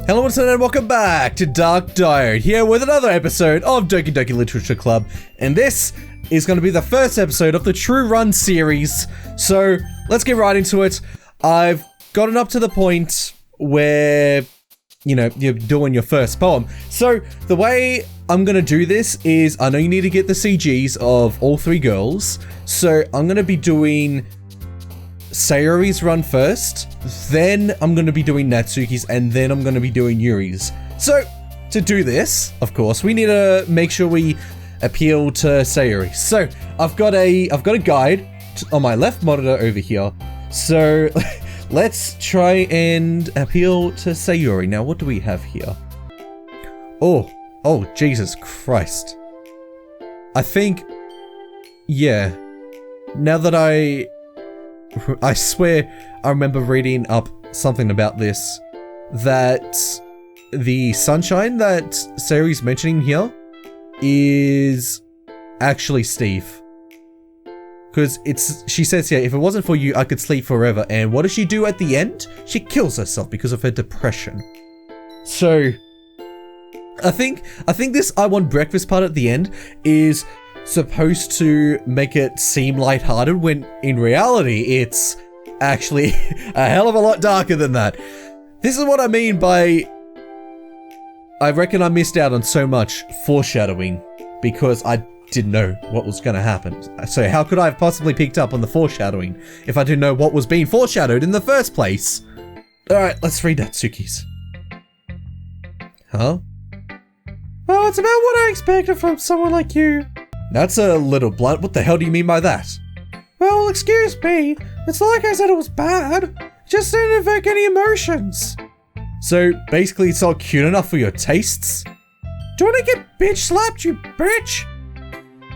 Hello and welcome back to Dark Diode, here with another episode of Doki Doki Literature Club, and this is going to be the first episode of the True Run series, so let's get right into it. I've gotten up to the point where, you know, you're doing your first poem. So the way I'm going to do this is, I know you need to get the CGs of all three girls, so I'm going to be doing Sayori's run first, then I'm going to be doing Natsuki's, and then I'm going to be doing Yuri's. So, to do this, of course, we need to make sure we appeal to Sayori. So, I've got a guide on my left monitor over here. So, let's try and appeal to Sayori. Now, what do we have here? Oh, Jesus Christ. I think, yeah, now that I swear I remember reading up something about this, that the sunshine that Sayori's mentioning here is actually Steve. Because she says here, if it wasn't for you, I could sleep forever. And what does she do at the end? She kills herself because of her depression. So, I think this I want breakfast part at the end is supposed to make it seem lighthearted, when in reality it's actually a hell of a lot darker than that. This is what I mean by, I reckon I missed out on so much foreshadowing because I didn't know what was going to happen. So how could I have possibly picked up on the foreshadowing if I didn't know what was being foreshadowed in the first place? Alright, let's read Natsuki's. Huh? Well, it's about what I expected from someone like you. That's a little blunt. What the hell do you mean by that? Well, excuse me. It's not like I said it was bad. It just didn't evoke any emotions. So, basically it's not cute enough for your tastes? Do you want to get bitch slapped, you bitch?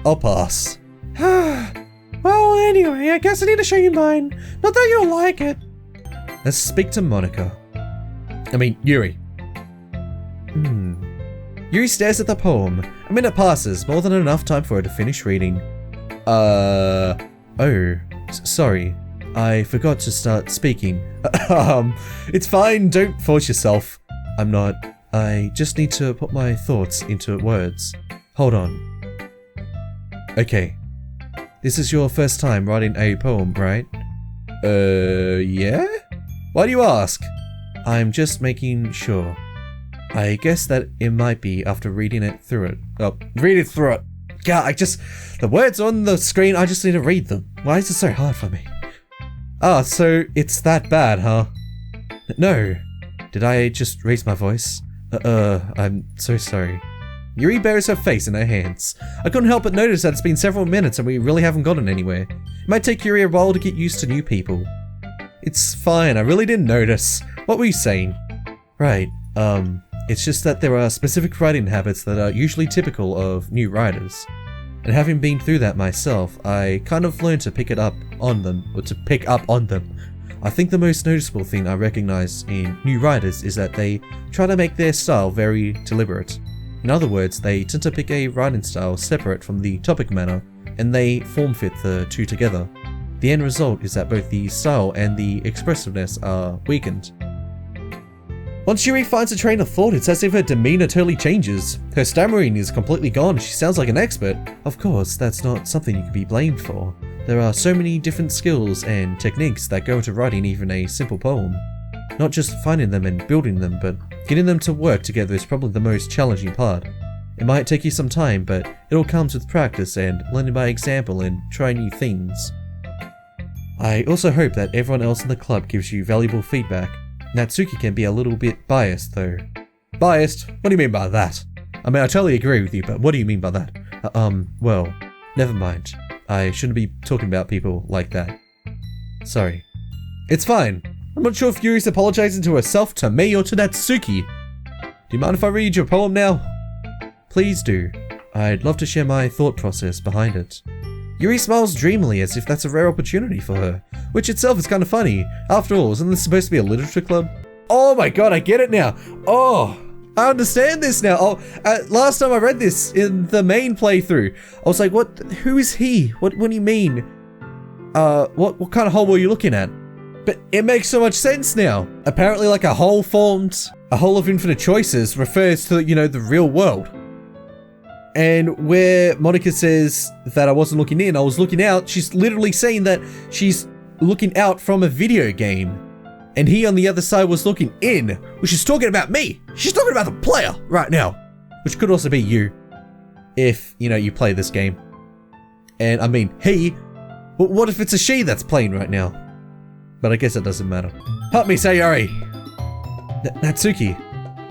I'll pass. Well, anyway, I guess I need to show you mine. Not that you'll like it. Let's speak to Monika. Yuri. Yuri stares at the poem. A minute passes, more than enough time for her to finish reading. Sorry. I forgot to start speaking. It's fine, don't force yourself. I'm not. I just need to put my thoughts into words. Hold on. Okay. This is your first time writing a poem, right? Yeah? Why do you ask? I'm just making sure. I guess that it might be after reading it through it. Oh, read it through it. God, the words on the screen, I just need to read them. Why is it so hard for me? Ah, so it's that bad, huh? No. Did I just raise my voice? I'm so sorry. Yuri buries her face in her hands. I couldn't help but notice that it's been several minutes and we really haven't gotten anywhere. It might take Yuri a while to get used to new people. It's fine, I really didn't notice. What were you saying? Right, it's just that there are specific writing habits that are usually typical of new writers. And having been through that myself, I kind of learned to pick up on them. I think the most noticeable thing I recognize in new writers is that they try to make their style very deliberate. In other words, they tend to pick a writing style separate from the topic matter, and they form fit the two together. The end result is that both the style and the expressiveness are weakened. Once Yuri finds a train of thought, it's as if her demeanor totally changes. Her stammering is completely gone, she sounds like an expert. Of course, that's not something you can be blamed for. There are so many different skills and techniques that go into writing even a simple poem. Not just finding them and building them, but getting them to work together is probably the most challenging part. It might take you some time, but it all comes with practice and learning by example and trying new things. I also hope that everyone else in the club gives you valuable feedback. Natsuki can be a little bit biased though. Biased? What do you mean by that? I totally agree with you, but what do you mean by that? Well, never mind. I shouldn't be talking about people like that. Sorry. It's fine. I'm not sure if Yuri's apologizing to herself, to me, or to Natsuki. Do you mind if I read your poem now? Please do. I'd love to share my thought process behind it. Yuri smiles dreamily as if that's a rare opportunity for her, which itself is kind of funny. After all, isn't this supposed to be a literature club? Oh my god, I get it now. Oh, I understand this now. Oh, last time I read this in the main playthrough, I was like, what? Who is he? What do you mean? What kind of hole were you looking at? But it makes so much sense now. Apparently like a whole of infinite choices refers to, you know, the real world. And where Monika says that I wasn't looking in, I was looking out, she's literally saying that she's looking out from a video game. And he on the other side was looking in, which is talking about me. She's talking about the player right now, which could also be you if, you know, you play this game. And I mean, he, what if it's a she that's playing right now? But I guess it doesn't matter. Help me, Sayori! Natsuki.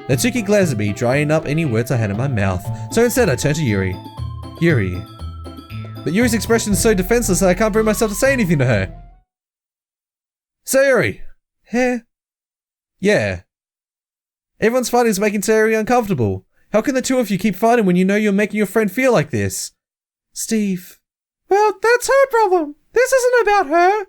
Natsuki glares at me, drying up any words I had in my mouth. So instead I turn to Yuri. Yuri. But Yuri's expression is so defenseless that I can't bring myself to say anything to her. Sayori! Huh? Yeah. Everyone's fighting is making Sayori uncomfortable. How can the two of you keep fighting when you know you're making your friend feel like this? Steve. Well, that's her problem. This isn't about her.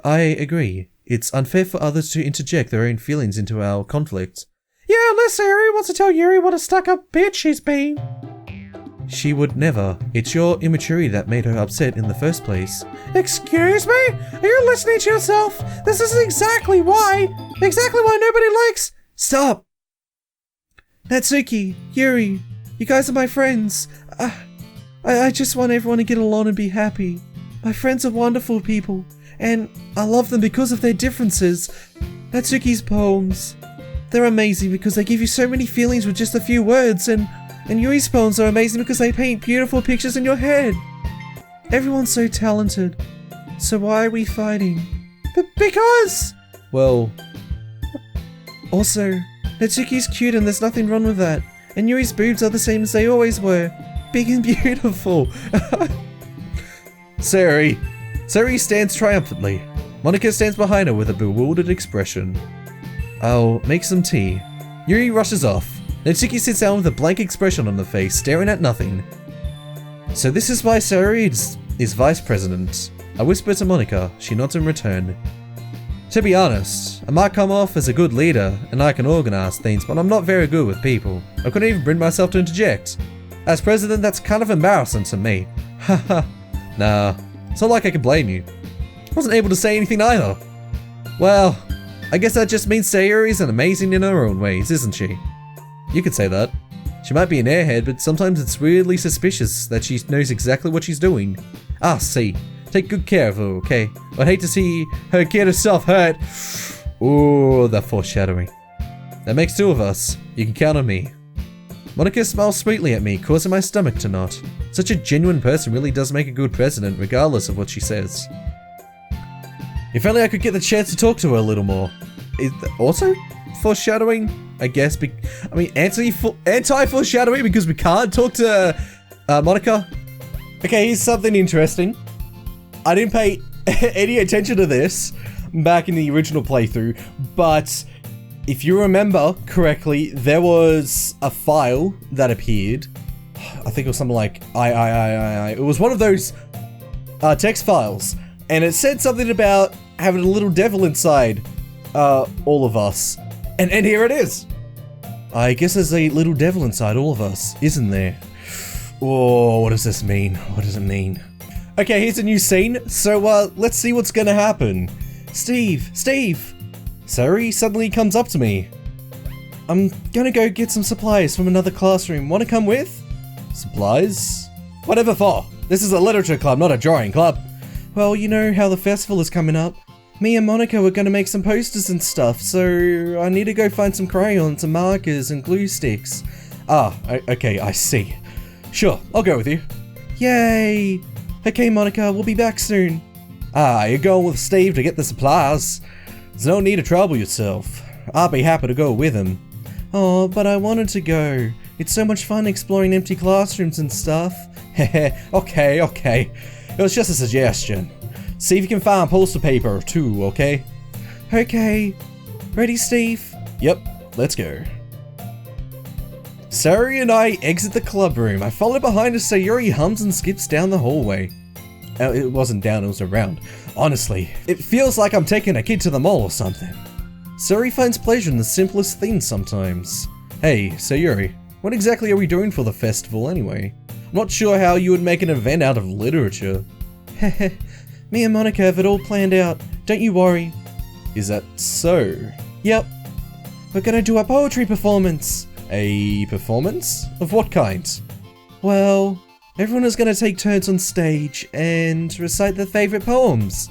I agree. It's unfair for others to interject their own feelings into our conflict. Yeah, unless Sayori wants to tell Yuri what a stuck-up bitch she's been. She would never. It's your immaturity that made her upset in the first place. Excuse me? Are you listening to yourself? This is exactly why nobody likes— Stop! Natsuki, Yuri, you guys are my friends. I just want everyone to get along and be happy. My friends are wonderful people, and I love them because of their differences. Natsuki's poems, they're amazing because they give you so many feelings with just a few words, and Yuri's poems are amazing because they paint beautiful pictures in your head. Everyone's so talented. So why are we fighting? Because! Well... Also, Natsuki's cute and there's nothing wrong with that. And Yuri's boobs are the same as they always were. Big and beautiful. Sayori stands triumphantly. Monika stands behind her with a bewildered expression. I'll make some tea. Yuri rushes off. Natsuki sits down with a blank expression on her face, staring at nothing. So this is why Sayori is vice president. I whisper to Monika. She nods in return. To be honest, I might come off as a good leader and I can organize things, but I'm not very good with people. I couldn't even bring myself to interject. As president, that's kind of embarrassing to me. Haha. Nah, it's not like I can blame you. I wasn't able to say anything either. Well, I guess that just means Sayori's amazing in her own ways, isn't she? You could say that. She might be an airhead, but sometimes it's weirdly suspicious that she knows exactly what she's doing. Ah, see. Take good care of her, okay? I'd hate to see her get herself hurt. Ooh, that foreshadowing. That makes two of us. You can count on me. Monika smiles sweetly at me, causing my stomach to knot. Such a genuine person really does make a good president, regardless of what she says. If only I could get the chance to talk to her a little more. Is also foreshadowing? I guess. I mean, anti-foreshadowing because we can't talk to Monika. Okay, here's something interesting. I didn't pay any attention to this back in the original playthrough, but if you remember correctly, there was a file that appeared. I think it was something like It was one of those text files, and it said something about having a little devil inside all of us. And here it is. I guess there's a little devil inside all of us, isn't there? Oh, what does this mean? What does it mean? Okay, here's a new scene, so let's see what's gonna happen. Steve! Sayori suddenly comes up to me. I'm gonna go get some supplies from another classroom. Wanna come with? Supplies? Whatever for? This is a literature club, not a drawing club. Well, you know how the festival is coming up. Me and Monika were gonna make some posters and stuff, so I need to go find some crayons and markers and glue sticks. Ah, okay, I see. Sure, I'll go with you. Yay! Okay, Monika, we'll be back soon. Ah, you're going with Steve to get the supplies. There's no need to trouble yourself. I'll be happy to go with him. Oh, but I wanted to go. It's so much fun exploring empty classrooms and stuff. Heh, okay. It was just a suggestion. See if you can find poster paper too, okay? Okay. Ready, Steve? Yep, let's go. Sayori and I exit the club room. I follow behind as Sayori hums and skips down the hallway. It wasn't down, it was around. Honestly, it feels like I'm taking a kid to the mall or something. Sayori finds pleasure in the simplest things sometimes. Hey, Sayori, what exactly are we doing for the festival anyway? I'm not sure how you would make an event out of literature. Heh, me and Monika have it all planned out, don't you worry. Is that so? Yep. We're gonna do a poetry performance. A performance? Of what kind? Well, everyone is gonna take turns on stage and recite their favorite poems.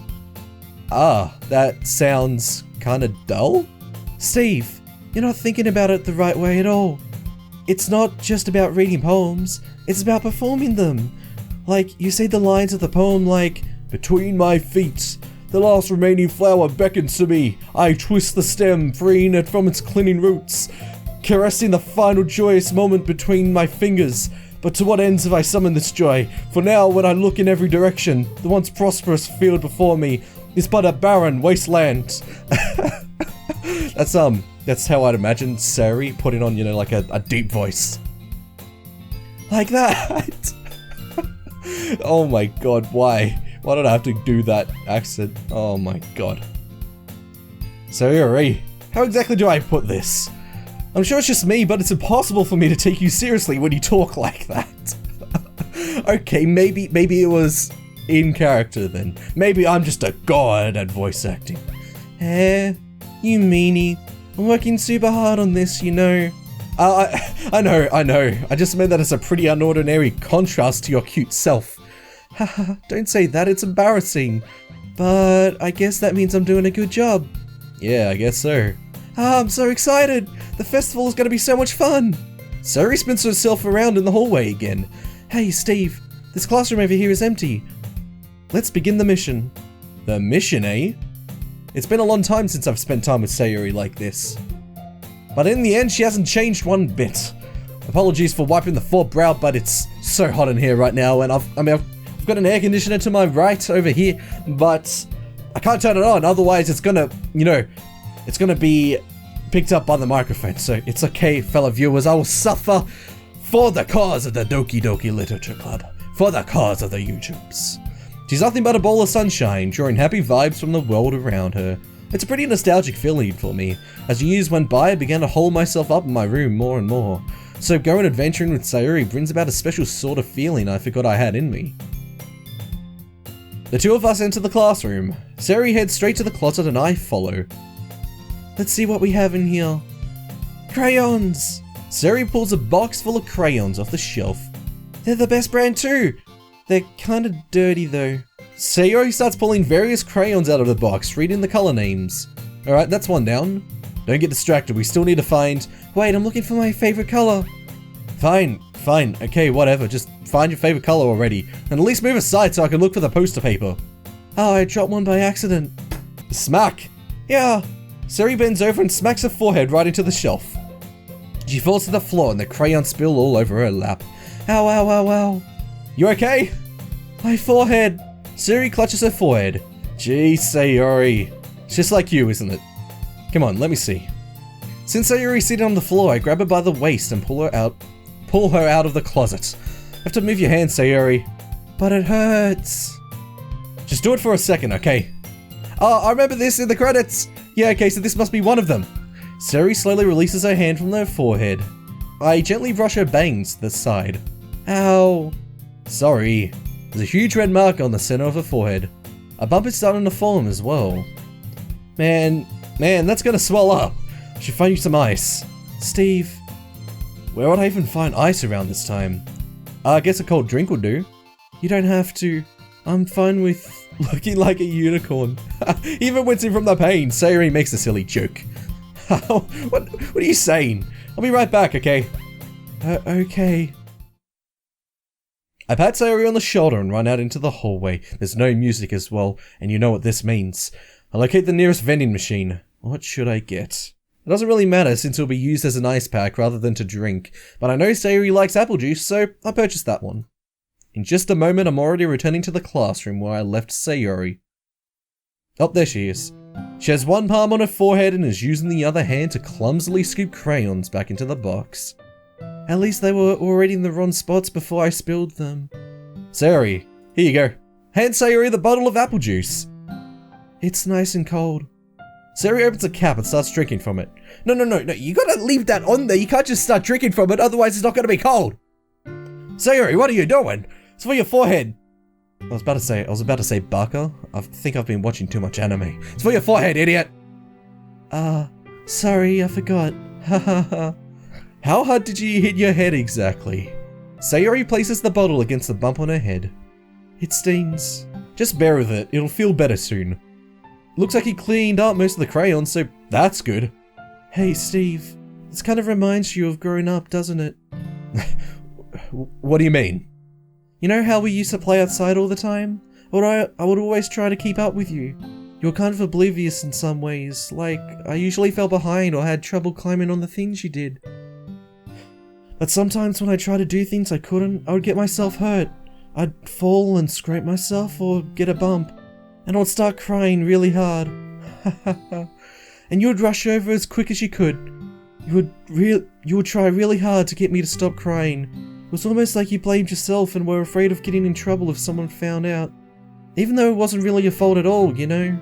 Ah, that sounds kinda dull? Steve, you're not thinking about it the right way at all. It's not just about reading poems, it's about performing them. Like, you say the lines of the poem like, "Between my feet, the last remaining flower beckons to me. I twist the stem, freeing it from its clinging roots, caressing the final joyous moment between my fingers. But to what ends have I summoned this joy? For now, when I look in every direction, the once prosperous field before me is but a barren wasteland." That's how I'd imagine Sayori putting on, you know, like a deep voice. Like that. Oh my god, why? Why did I have to do that accent? Oh my god. Sayori, how exactly do I put this? I'm sure it's just me, but it's impossible for me to take you seriously when you talk like that. Okay, maybe it was in character then. Maybe I'm just a god at voice acting. You meanie. I'm working super hard on this, you know. I know. I just meant that it's a pretty unordinary contrast to your cute self. Haha, don't say that, it's embarrassing. But I guess that means I'm doing a good job. Yeah, I guess so. I'm so excited! The festival is gonna be so much fun! Sayori spins herself around in the hallway again. Hey, Steve, this classroom over here is empty. Let's begin the mission. The mission, eh? It's been a long time since I've spent time with Sayori like this. But in the end, she hasn't changed one bit. Apologies for wiping the forebrow, but it's so hot in here right now, and I've got an air conditioner to my right over here, but I can't turn it on, otherwise it's gonna, you know, it's gonna be picked up by the microphone, so it's okay, fellow viewers, I will suffer for the cause of the Doki Doki Literature Club, for the cause of the YouTubes. She's nothing but a bowl of sunshine, drawing happy vibes from the world around her. It's a pretty nostalgic feeling for me. As years went by, I began to hole myself up in my room more and more. So going adventuring with Sayori brings about a special sort of feeling I forgot I had in me. The two of us enter the classroom. Sayori heads straight to the closet and I follow. Let's see what we have in here. Crayons! Sayori pulls a box full of crayons off the shelf. They're the best brand too! They're kinda dirty though. Sayori starts pulling various crayons out of the box, reading the color names. Alright, that's one down. Don't get distracted, we still need to find... Wait, I'm looking for my favorite color. Fine, okay, whatever, just find your favorite color already. And at least move aside so I can look for the poster paper. Oh, I dropped one by accident. Smack! Yeah! Sayori bends over and smacks her forehead right into the shelf. She falls to the floor and the crayons spill all over her lap. Ow, ow, ow, ow. You okay? My forehead! Sayori clutches her forehead. Gee, Sayori. It's just like you, isn't it? Come on, let me see. Since Sayori's sitting on the floor, I grab her by the waist and pull her out of the closet. I have to move your hand, Sayori. But it hurts. Just do it for a second, okay? Oh, I remember this in the credits! Yeah, okay, so this must be one of them. Sayori slowly releases her hand from her forehead. I gently brush her bangs to the side. Ow. Sorry. There's a huge red mark on the center of her forehead. A bump is starting to form as well. Man, that's gonna swell up. I should find you some ice. Steve, where would I even find ice around this time? I guess a cold drink would do. You don't have to. I'm fine with looking like a unicorn. Even wincing from the pain, Sayori makes a silly joke. What are you saying? I'll be right back, okay? Okay. I pat Sayori on the shoulder and run out into the hallway. There's no music as well, and you know what this means. I locate the nearest vending machine. What should I get? It doesn't really matter since it'll be used as an ice pack rather than to drink, but I know Sayori likes apple juice, so I purchased that one. In just a moment, I'm already returning to the classroom where I left Sayori. Oh, there she is. She has one palm on her forehead and is using the other hand to clumsily scoop crayons back into the box. At least they were already in the wrong spots before I spilled them. Sayori, here you go. Hand Sayori the bottle of apple juice. It's nice and cold. Sayori opens a cap and starts drinking from it. No, you gotta leave that on there. You can't just start drinking from it, otherwise it's not gonna be cold. Sayori, what are you doing? It's for your forehead. I was about to say baka. I think I've been watching too much anime. It's for your forehead, idiot. Sorry, I forgot. Hahaha. How hard did you hit your head exactly? Sayori places the bottle against the bump on her head. It stings. Just bear with it, it'll feel better soon. Looks like he cleaned up most of the crayons, so that's good. Hey Steve, this kind of reminds you of growing up, doesn't it? What do you mean? You know how we used to play outside all the time? I would always try to keep up with you. You were kind of oblivious in some ways, like I usually fell behind or had trouble climbing on the things you did. But sometimes when I tried to do things I couldn't, I would get myself hurt. I'd fall and scrape myself or get a bump, and I would start crying really hard. And you would rush over as quick as you could. You would try really hard to get me to stop crying. It was almost like you blamed yourself and were afraid of getting in trouble if someone found out. Even though it wasn't really your fault at all, you know?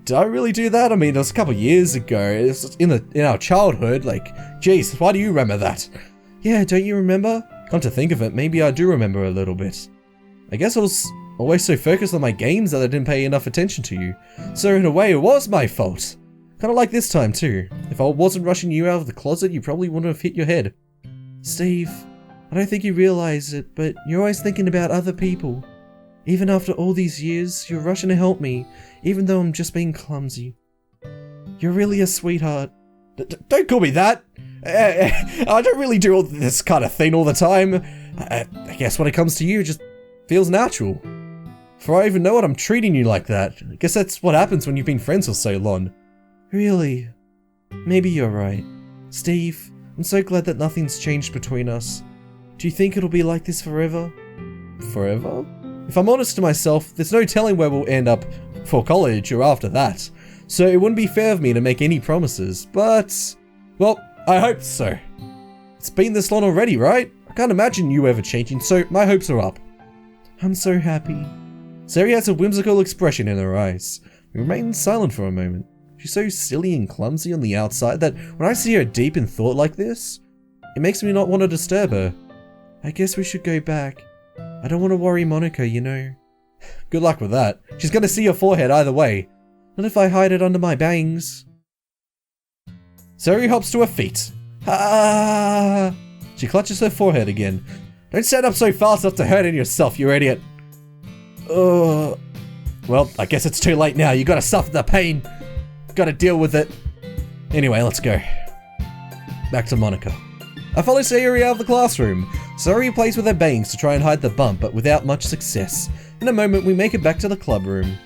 Did I really do that? I mean, it was a couple of years ago. It was in our childhood, like, jeez, why do you remember that? Yeah, don't you remember? Come to think of it, maybe I do remember a little bit. I guess I was always so focused on my games that I didn't pay enough attention to you. So in a way, it was my fault. Kinda like this time too. If I wasn't rushing you out of the closet, you probably wouldn't have hit your head. Steve, I don't think you realize it, but you're always thinking about other people. Even after all these years, you're rushing to help me, even though I'm just being clumsy. You're really a sweetheart. Don't call me that! I don't really do all this kind of thing all the time. I guess when it comes to you, it just feels natural. Before I even know it, I'm treating you like that. I guess that's what happens when you've been friends for so long. Really? Maybe you're right. Steve, I'm so glad that nothing's changed between us. Do you think it'll be like this forever? Forever? If I'm honest to myself, there's no telling where we'll end up for college or after that. So it wouldn't be fair of me to make any promises, but... well, I hope so. It's been this long already, right? I can't imagine you ever changing, so my hopes are up. I'm so happy. Sayori has a whimsical expression in her eyes. We remain silent for a moment. She's so silly and clumsy on the outside that when I see her deep in thought like this, it makes me not want to disturb her. I guess we should go back. I don't want to worry Monika, you know. Good luck with that. She's gonna see your forehead either way. Not if I hide it under my bangs. Sayori hops to her feet. Ah! She clutches her forehead again. Don't stand up so fast enough to hurt yourself, you idiot. Well, I guess it's too late now. You gotta suffer the pain. Gotta deal with it. Anyway, let's go. Back to Monika. I follow Sayori out of the classroom. Sayori plays with her bangs to try and hide the bump, but without much success. In a moment, we make it back to the club room.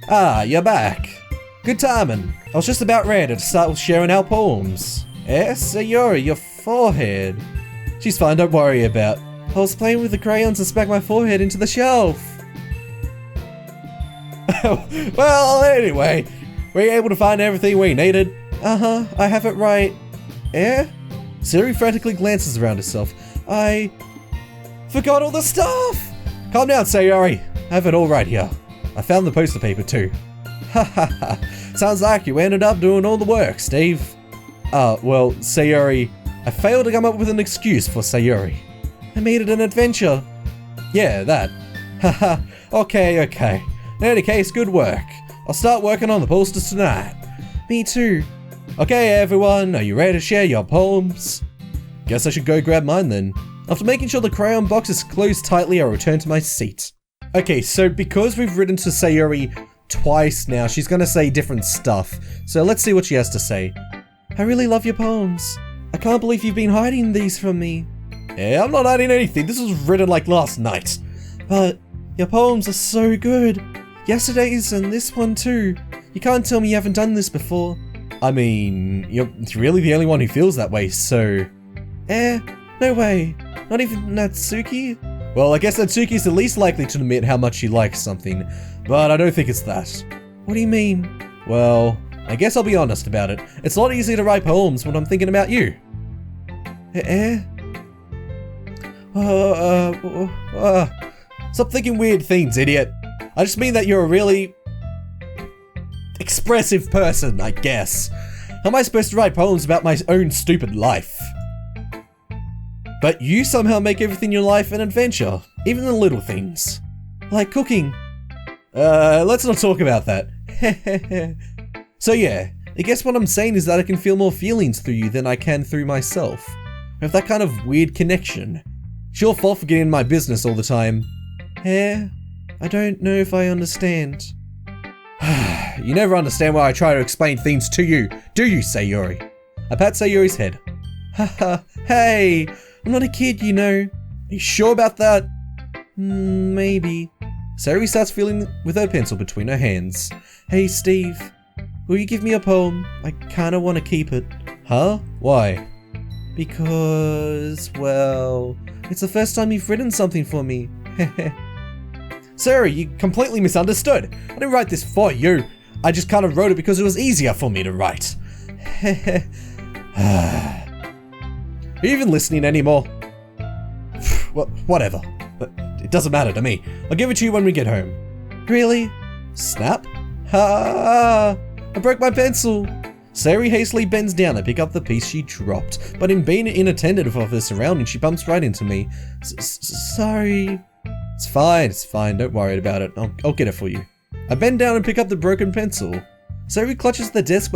Ah, you're back. Good timing. I was just about ready to start sharing our poems. Sayori, your forehead. She's fine, don't worry about. I was playing with the crayons and smacked my forehead into the shelf. Well, anyway, were you able to find everything we needed? Uh-huh, I have it right. Sayori frantically glances around herself. I forgot all the stuff! Calm down, Sayori. I have it all right here. I found the poster paper too. Ha ha ha. Sounds like you ended up doing all the work, Steve. Well, Sayori, I failed to come up with an excuse for Sayori. I made it an adventure. Yeah, that. Haha, okay. In any case, good work. I'll start working on the posters tonight. Me too. Okay, everyone, are you ready to share your poems? Guess I should go grab mine then. After making sure the crayon box is closed tightly, I return to my seat. Okay, so because we've written to Sayori twice now, she's gonna say different stuff. So let's see what she has to say. I really love your poems. I can't believe you've been hiding these from me. Yeah, I'm not hiding anything. This was written like last night. But your poems are so good. Yesterday's and this one too. You can't tell me you haven't done this before. I mean, you're really the only one who feels that way, so... no way. Not even Natsuki? Well, I guess Natsuki's the least likely to admit how much she likes something, but I don't think it's that. What do you mean? Well, I guess I'll be honest about it. It's a lot easier to write poems when I'm thinking about you. Stop thinking weird things, idiot. I just mean that you're a really... expressive person, I guess. How am I supposed to write poems about my own stupid life? But you somehow make everything in your life an adventure, even the little things. Like cooking. Let's not talk about that. So yeah, I guess what I'm saying is that I can feel more feelings through you than I can through myself. We have that kind of weird connection. It's your fault for getting in my business all the time. I don't know if I understand. You never understand why I try to explain things to you, do you, Sayori? I pat Sayori's head. Haha, hey, I'm not a kid, you know. Are you sure about that? Maybe. Sayori starts feeling with her pencil between her hands. Hey, Steve, will you give me a poem? I kinda wanna keep it. Huh? Why? Because, well, it's the first time you've written something for me. Sayori, you completely misunderstood. I didn't write this for you. I just kind of wrote it because it was easier for me to write. Are you even listening anymore? Whatever. It doesn't matter to me. I'll give it to you when we get home. Really? Snap? Ha! I broke my pencil. Sayori hastily bends down to pick up the piece she dropped, but in being inattentive of her surroundings, she bumps right into me. Sorry. It's fine, don't worry about it. I'll get it for you. I bend down and pick up the broken pencil. Sayori clutches the desk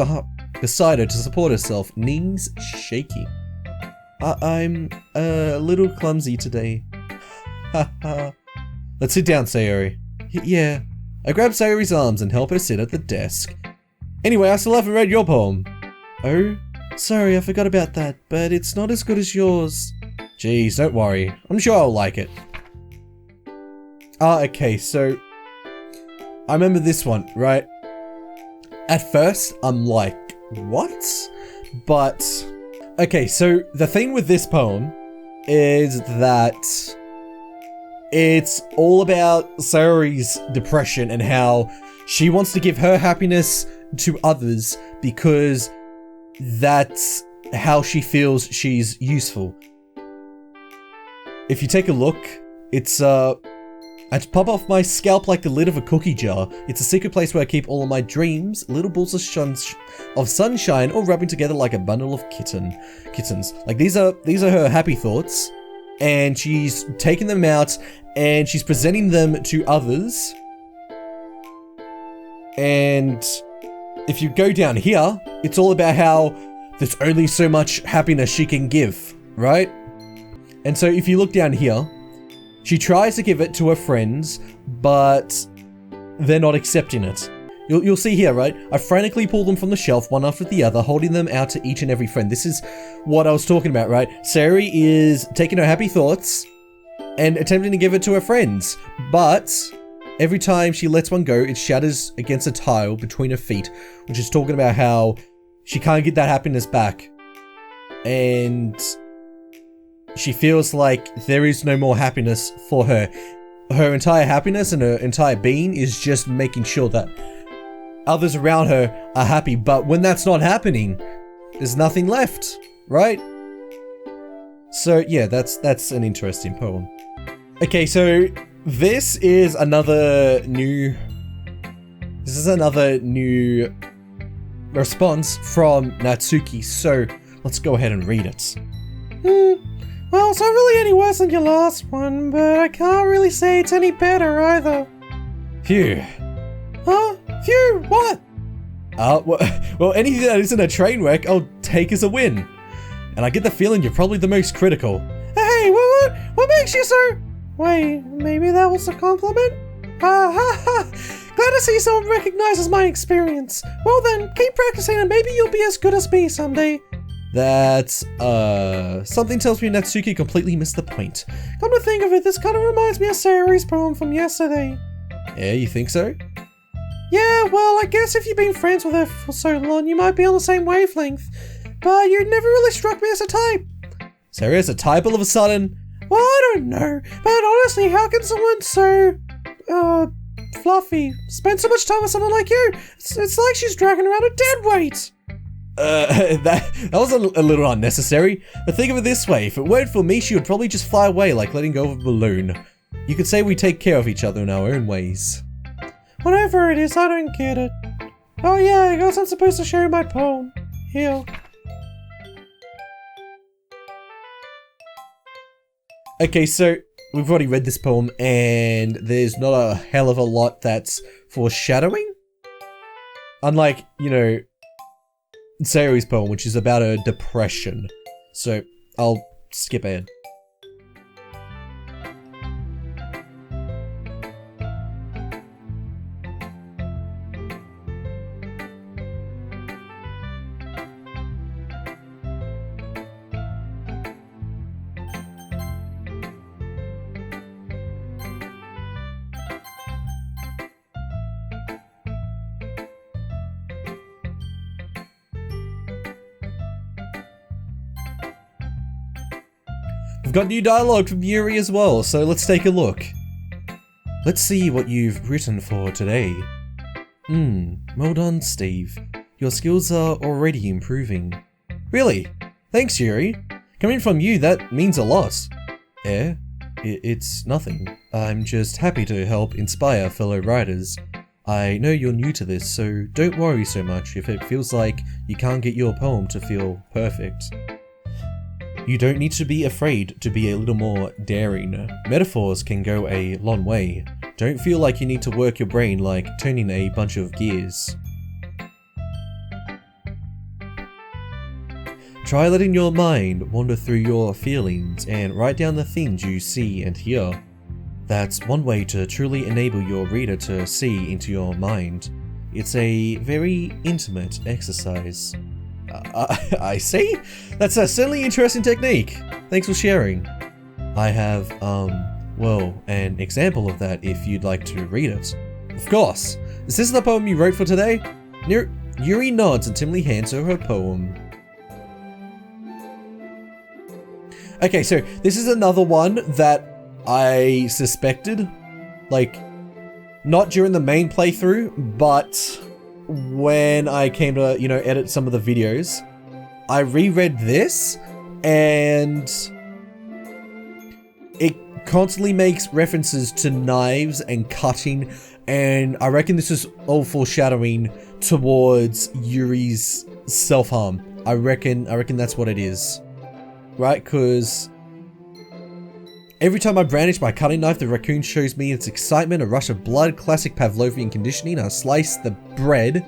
beside her to support herself, knees shaking. I'm a little clumsy today. Haha. Let's sit down, Sayori. Yeah. I grab Sayori's arms and help her sit at the desk. Anyway, I still haven't read your poem. Oh? Sorry, I forgot about that, but it's not as good as yours. Jeez, don't worry. I'm sure I'll like it. Okay, so I remember this one, right? At first, I'm like, what? But, okay, so the thing with this poem is that it's all about Sayori's depression and how she wants to give her happiness to others because that's how she feels she's useful. If you take a look, it's I'd pop off my scalp like the lid of a cookie jar. It's a secret place where I keep all of my dreams, little balls of sunshine, all rubbing together like a bundle of kittens. Like these are her happy thoughts, and she's taking them out and she's presenting them to others. And if you go down here, it's all about how there's only so much happiness she can give, right? And so if you look down here, she tries to give it to her friends, but they're not accepting it. You'll see here, right? I frantically pull them from the shelf, one after the other, holding them out to each and every friend. This is what I was talking about, right? Sayori is taking her happy thoughts and attempting to give it to her friends, but every time she lets one go, it shatters against a tile between her feet, which is talking about how she can't get that happiness back. And she feels like there is no more happiness for her. Her entire happiness and her entire being is just making sure that others around her are happy. But when that's not happening, there's nothing left, right? So yeah, that's an interesting poem. Okay, so this is another new response from Natsuki. So let's go ahead and read it. Well, it's not really any worse than your last one, but I can't really say it's any better either. Phew. Huh? Phew, what? Well, anything that isn't a train wreck, I'll take as a win. And I get the feeling you're probably the most critical. Hey, what makes you so... Wait, maybe that was a compliment? Glad to see someone recognizes my experience. Well then, keep practicing and maybe you'll be as good as me someday. That's, something tells me Natsuki completely missed the point. Come to think of it, this kind of reminds me of Sayori's poem from yesterday. Yeah, you think so? Yeah, well, I guess if you've been friends with her for so long, you might be on the same wavelength. But you never really struck me as a type. Sayori as a type all of a sudden? Well, I don't know, but honestly, how can someone so, fluffy spend so much time with someone like you? It's like she's dragging around a dead weight. That was a little unnecessary. But think of it this way, if it weren't for me, she would probably just fly away like letting go of a balloon. You could say we take care of each other in our own ways. Whatever it is, I don't get it. Oh yeah, I guess I'm supposed to share my poem. Here. Okay, so we've already read this poem and there's not a hell of a lot that's foreshadowing. Unlike, you know, Sayori's poem, which is about her depression. So I'll skip ahead. We've got new dialogue from Yuri as well, so let's take a look. Let's see what you've written for today. Well done, Steve. Your skills are already improving. Really? Thanks, Yuri. Coming from you, that means a lot. It's nothing. I'm just happy to help inspire fellow writers. I know you're new to this, so don't worry so much if it feels like you can't get your poem to feel perfect. You don't need to be afraid to be a little more daring. Metaphors can go a long way. Don't feel like you need to work your brain like turning a bunch of gears. Try letting your mind wander through your feelings and write down the things you see and hear. That's one way to truly enable your reader to see into your mind. It's a very intimate exercise. I see? That's a certainly interesting technique. Thanks for sharing. I have, well, an example of that if you'd like to read it. Of course. Is this the poem you wrote for today? Yuri nods and timidly hands her her poem. Okay, so this is another one that I suspected, like, not during the main playthrough, but when I came to, you know, edit some of the videos, I reread this, and it constantly makes references to knives and cutting, and I reckon this is all foreshadowing towards Yuri's self-harm. I reckon that's what it is. Right? Because every time I brandish my cutting knife, the raccoon shows me its excitement, a rush of blood, classic Pavlovian conditioning. I slice the bread.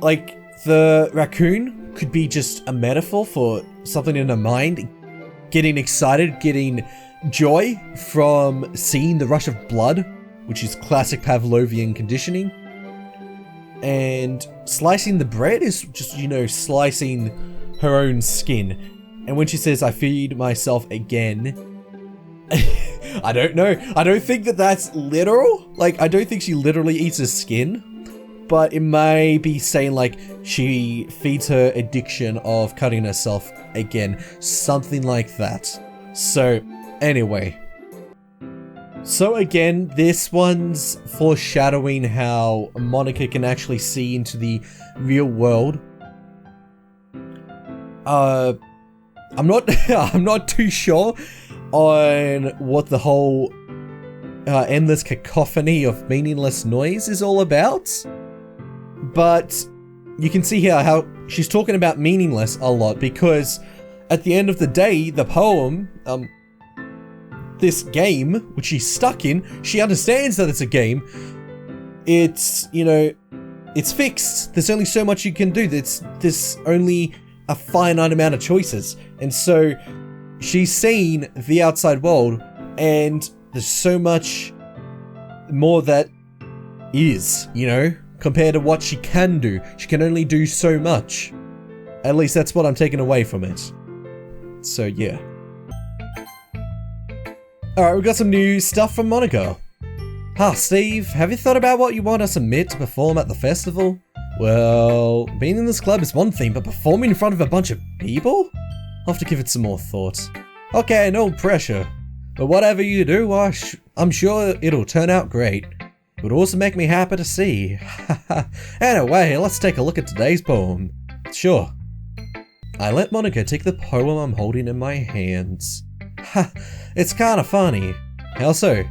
Like, the raccoon could be just a metaphor for something in her mind, getting excited, getting joy from seeing the rush of blood, which is classic Pavlovian conditioning. And slicing the bread is just, you know, slicing her own skin. And when she says, I feed myself again, I don't know. I don't think that that's literal. Like, I don't think she literally eats her skin, but it may be saying like she feeds her addiction of cutting herself again. Something like that. So anyway. So again, this one's foreshadowing how Monika can actually see into the real world. I'm not too sure on what the whole endless cacophony of meaningless noise is all about, but you can see here how she's talking about meaningless a lot, because at the end of the day, the poem, this game, which she's stuck in, she understands that it's a game. It's, you know, it's fixed. There's only so much you can do. There's only a finite amount of choices. And so she's seen the outside world, and there's so much more that is, you know, compared to what she can do. She can only do so much. At least that's what I'm taking away from it. So yeah. Alright, we've got some new stuff from Monika. Steve, have you thought about what you want to submit to perform at the festival? Well, being in this club is one thing, but performing in front of a bunch of people? I'll have to give it some more thought. Okay, no pressure. But whatever you do, I'm sure it'll turn out great. It would also make me happy to see. Anyway, let's take a look at today's poem. Sure. I let Monika take the poem I'm holding in my hands. It's kinda funny. How so?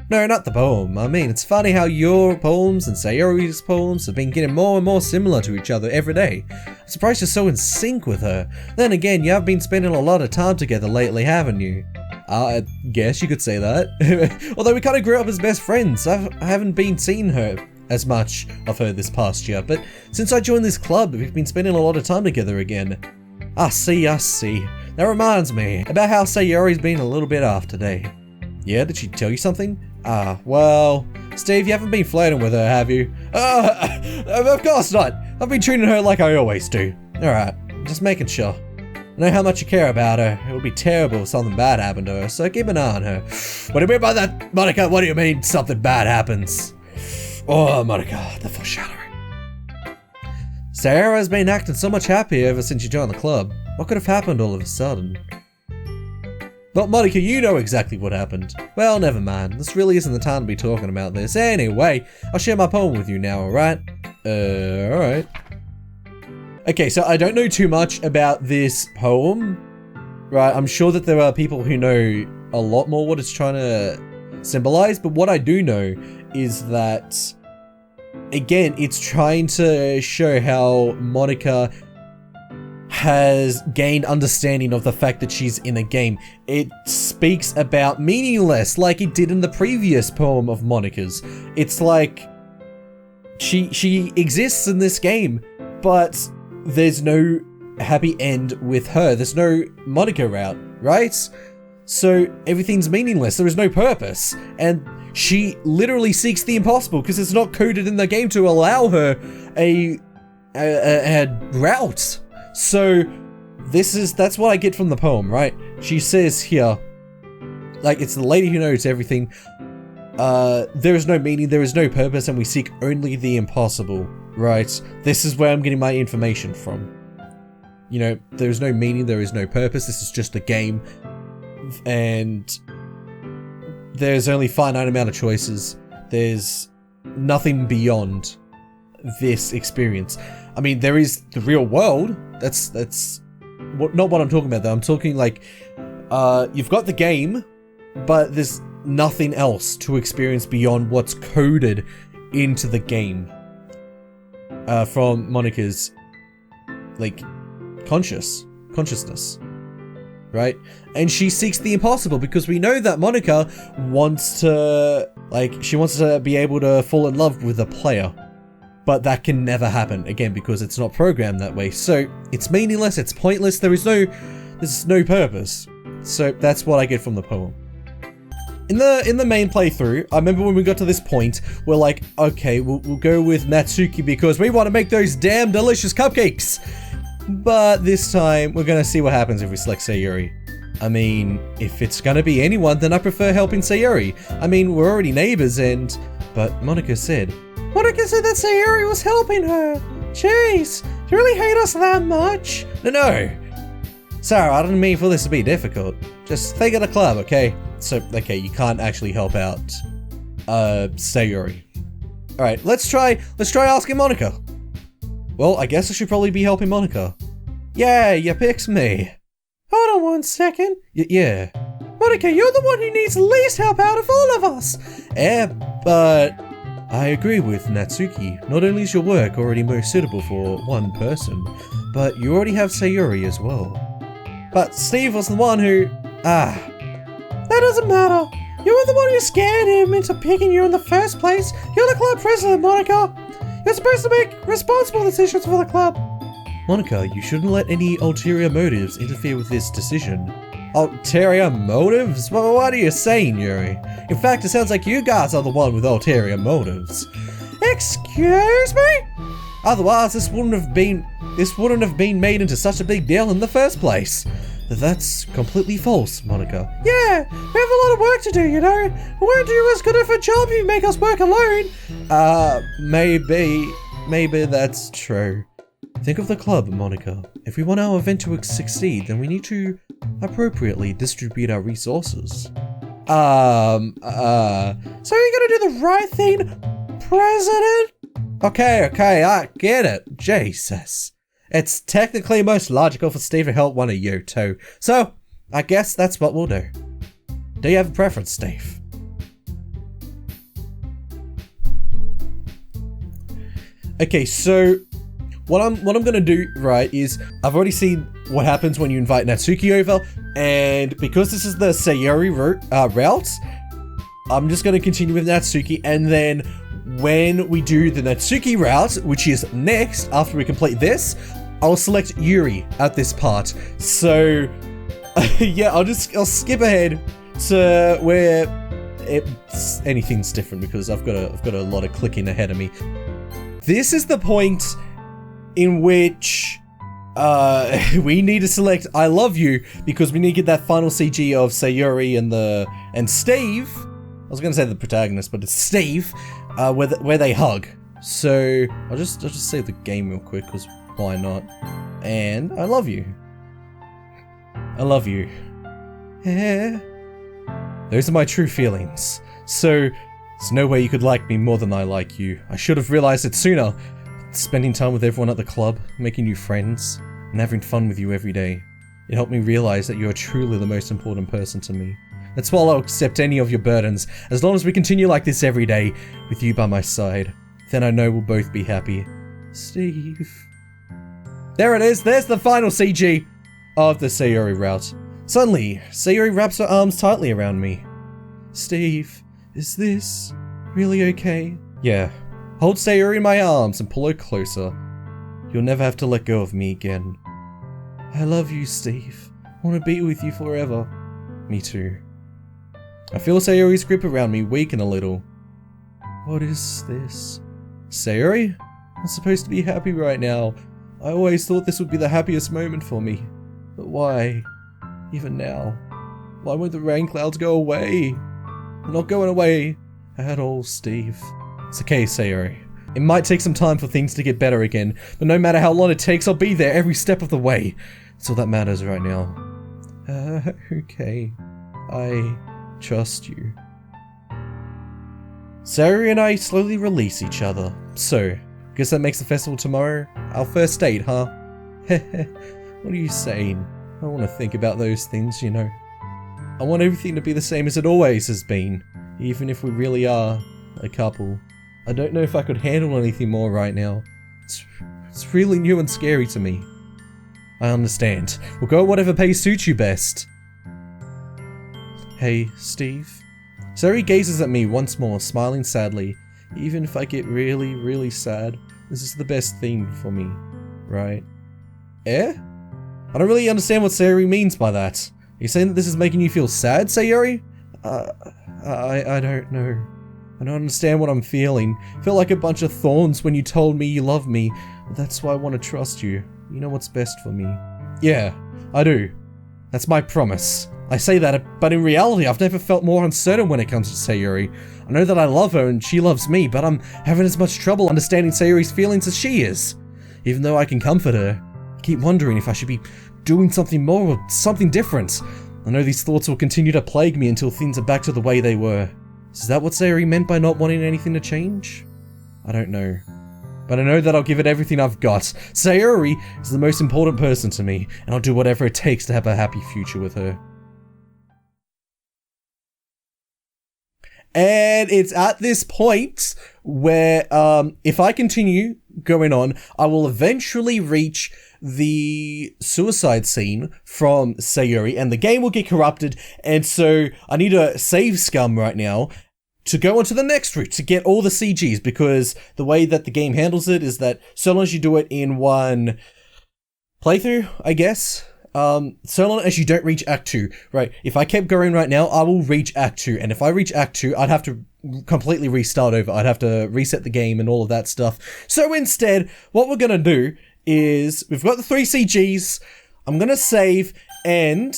No, not the poem. I mean, it's funny how your poems and Sayori's poems have been getting more and more similar to each other every day. I'm surprised you're so in sync with her. Then again, you have been spending a lot of time together lately, haven't you? I guess you could say that. Although we kind of grew up as best friends. I haven't been seeing her as much of her this past year, but since I joined this club, we've been spending a lot of time together again. I see. That reminds me about how Sayori's been a little bit off today. Yeah, did she tell you something? Well, Steve, you haven't been flirting with her, have you? Of course not. I've been treating her like I always do. Alright, just making sure. I know how much you care about her. It would be terrible if something bad happened to her, so keep an eye on her. What do you mean by that, Monika? What do you mean something bad happens? Oh, Monika, the foreshadowing. Sarah's been acting so much happier ever since you joined the club. What could have happened all of a sudden? But Monika, you know exactly what happened. Well, never mind. This really isn't the time to be talking about this. Anyway, I'll share my poem with you now, alright? Alright. Okay, so I don't know too much about this poem, right? I'm sure that there are people who know a lot more what it's trying to symbolize, but what I do know is that, again, it's trying to show how Monika has gained understanding of the fact that she's in a game. It speaks about meaningless, like it did in the previous poem of Monika's. It's like she exists in this game, but there's no happy end with her. There's no Monika route, right? So everything's meaningless. There is no purpose, and she literally seeks the impossible because it's not coded in the game to allow her a route. So that's what I get from the poem, right? She says here, like, it's the lady who knows everything. There is no meaning, there is no purpose, and we seek only the impossible, right? This is where I'm getting my information from. You know, there is no meaning, there is no purpose, this is just a game, and there's only a finite amount of choices. There's nothing beyond this experience. I mean, there is the real world. That's not what I'm talking about though. I'm talking like, you've got the game, but there's nothing else to experience beyond what's coded into the game. From Monika's, like, consciousness. Right? And she seeks the impossible because we know that Monika wants to, like, she wants to be able to fall in love with a player. But that can never happen, again, because it's not programmed that way. So it's meaningless, it's pointless, there's no purpose. So that's what I get from the poem. In the main playthrough, I remember when we got to this point, we're like, okay, we'll go with Natsuki because we want to make those damn delicious cupcakes. But this time, we're gonna see what happens if we select Sayori. I mean, if it's gonna be anyone, then I prefer helping Sayori. I mean, we're already neighbors but Monika said that Sayori was helping her. Jeez, do you really hate us that much? No. Sarah, I didn't mean for this to be difficult. Just think of the club, okay? So, okay, you can't actually help out, Sayori. Alright, let's try asking Monika. Well, I guess I should probably be helping Monika. Yeah, you picked me. Hold on one second. Yeah. Monika, you're the one who needs the least help out of all of us. But I agree with Natsuki. Not only is your work already most suitable for one person, but you already have Sayori as well. But Steve was the one who... That doesn't matter. You were the one who scared him into picking you in the first place. You're the club president, Monika. You're supposed to make responsible decisions for the club. Monika, you shouldn't let any ulterior motives interfere with this decision. Ulterior motives? Well, what are you saying, Yuri? In fact, it sounds like you guys are the one with ulterior motives. Excuse me? Otherwise, this wouldn't have been made into such a big deal in the first place. That's completely false, Monika. Yeah, we have a lot of work to do, you know. We won't do as good of a job if you make us work alone. Maybe that's true. Think of the club, Monika. If we want our event to succeed, then we need to appropriately distribute our resources. So you're gonna do the right thing, President? Okay, I get it. Jesus. It's technically most logical for Steve to help one of you two. So, I guess that's what we'll do. Do you have a preference, Steve? Okay, so what I'm gonna do, right, is I've already seen what happens when you invite Natsuki over, and because this is the Sayori route, I'm just gonna continue with Natsuki, and then when we do the Natsuki route, which is next after we complete this, I'll select Yuri at this part. So yeah, I'll skip ahead to where anything's different because I've got a lot of clicking ahead of me. This is the point in which we need to select I love you because we need to get that final CG of Sayori and Steve. I was gonna say the protagonist, but it's Steve, where they hug. So I'll just save the game real quick because why not? And I love you. I love you. Yeah. Those are my true feelings. So there's no way you could like me more than I like you. I should have realized it sooner. Spending time with everyone at the club, making new friends, and having fun with you every day. It helped me realize that you are truly the most important person to me. That's why I'll accept any of your burdens, as long as we continue like this every day, with you by my side. Then I know we'll both be happy. Steve. There it is, there's the final CG of the Sayori route. Suddenly, Sayori wraps her arms tightly around me. Steve, is this really okay? Yeah. Hold Sayori in my arms and pull her closer. You'll never have to let go of me again. I love you, Steve. I want to be with you forever. Me too. I feel Sayori's grip around me weaken a little. What is this? Sayori? I'm supposed to be happy right now. I always thought this would be the happiest moment for me. But why? Even now? Why won't the rain clouds go away? They're not going away at all, Steve. It's okay, Sayori. It might take some time for things to get better again, but no matter how long it takes, I'll be there every step of the way. That's all that matters right now. Okay. I trust you. Sayori and I slowly release each other. So, guess that makes the festival tomorrow our first date, huh? What are you saying? I don't want to think about those things, you know. I want everything to be the same as it always has been, even if we really are a couple. I don't know if I could handle anything more right now. It's really new and scary to me. I understand. We'll go whatever pace suits you best. Hey, Steve. Sayori gazes at me once more, smiling sadly. Even if I get really, really sad, this is the best thing for me, right? Eh? I don't really understand what Sayori means by that. Are you saying that this is making you feel sad, Sayori? I don't know. I don't understand what I'm feeling. I felt like a bunch of thorns when you told me you love me. That's why I want to trust you. You know what's best for me. Yeah, I do. That's my promise. I say that, but in reality, I've never felt more uncertain when it comes to Sayori. I know that I love her and she loves me, but I'm having as much trouble understanding Sayori's feelings as she is. Even though I can comfort her, I keep wondering if I should be doing something more or something different. I know these thoughts will continue to plague me until things are back to the way they were. Is that what Sayori meant by not wanting anything to change? I don't know. But I know that I'll give it everything I've got. Sayori is the most important person to me, and I'll do whatever it takes to have a happy future with her. And it's at this point where, if I continue going on, I will eventually reach the suicide scene from Sayori, and the game will get corrupted, and so I need to save Scum right now to go on to the next route, to get all the CGs, because the way that the game handles it is that so long as you do it in one playthrough, I guess, so long as you don't reach Act 2, right? If I kept going right now, I will reach Act 2, and if I reach Act 2, I'd have to completely restart over. I'd have to reset the game and all of that stuff. So instead, what we're gonna do is, we've got the 3 CGs, I'm gonna save, and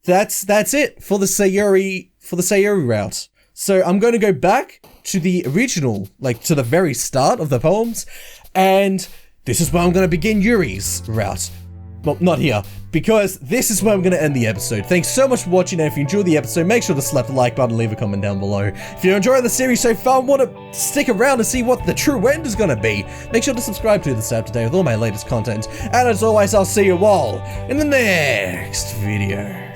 that's it for the Sayori route. So I'm going to go back to the original, like to the very start of the poems, and this is where I'm going to begin Yuri's route. Well, not here, because this is where I'm going to end the episode. Thanks so much for watching, and if you enjoyed the episode, make sure to slap the like button and leave a comment down below. If you're enjoying the series so far and want to stick around to see what the true end is going to be, make sure to subscribe to this app today with all my latest content. And as always, I'll see you all in the next video.